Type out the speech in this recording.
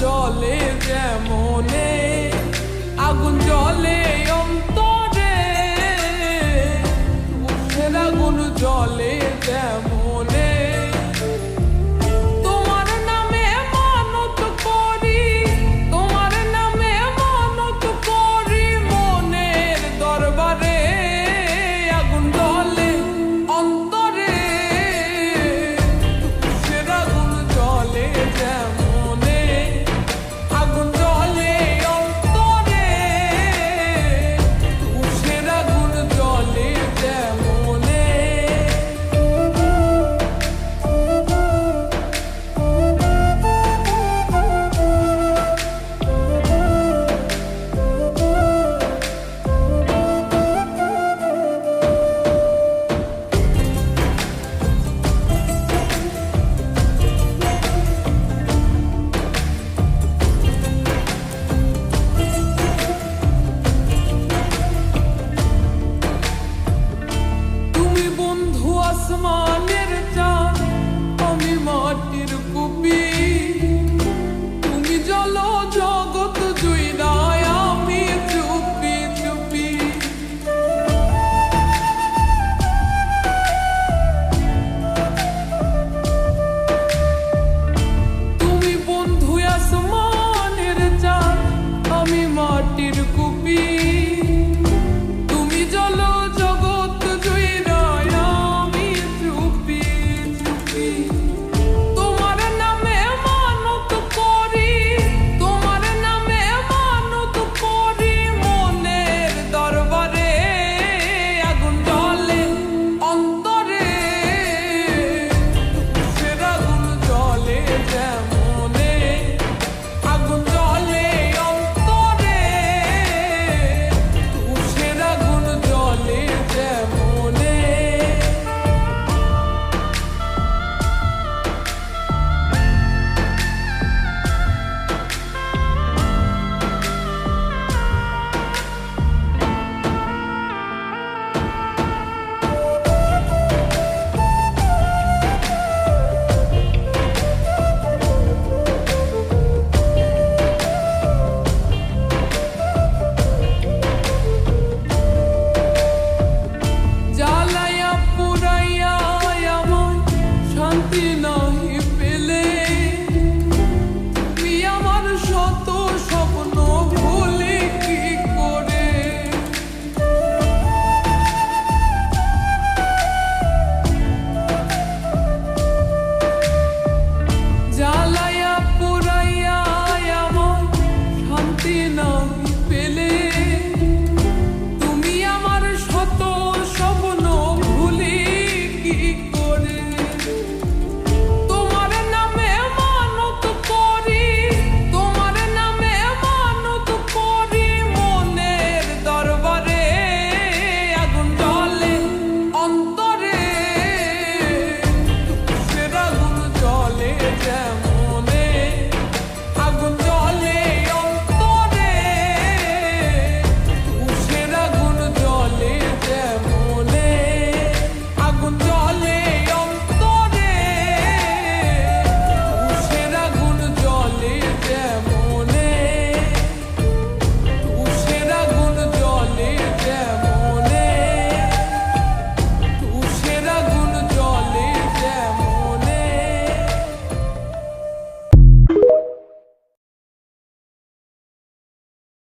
জলে যেমনে, আগুন জলে অন্তরে, তুষের আগুন জলে যেমনে। তোমার নামে মানত করি, তোমার নামে মানত করি, মনের দরবারে আগুন জলে অন্তরে, তুষের আগুন জলে যেমনে, আগুন জলে অন্তরে, তুষের আগুন জলে যেমনে। তুমি বন্ধু আসমানের চাঁদ, আমি মাটির কুপি, তুমি জল জগৎ জুইরায়, আমি চুপি চুপি। তুমি বন্ধু আসমানের চাঁদ, আমি মাটির কুপি, তুমি জল জগৎ জুইরায়, আমি চুপি চুপি। তোমার নামে মানত করি, তোমার নামে মানত করি, মনের দরবারে আগুন জলে অন্তরে, তুষের আগুন জলে যেমনে, আগুন জলে অন্তরে, তুষের আগুন জলে যেমনে। জ্বালাইয়া পুরাইয়া আমায় শান্তি নাহি পেলে, তুমি আমার শত স্বপ্ন ভুলে কি করে। জ্বালাইয়া পুরাইয়া আমায় শান্তি নাহি পেলে, তুমি আমার শত স্বপ্ন ভুলি কি করে। তোমার নামে মানত করি, তোমার নামে মানত করি, মনের দরবারে আগুন জলে অন্তরে, তুষের আগুন জলে যেমন।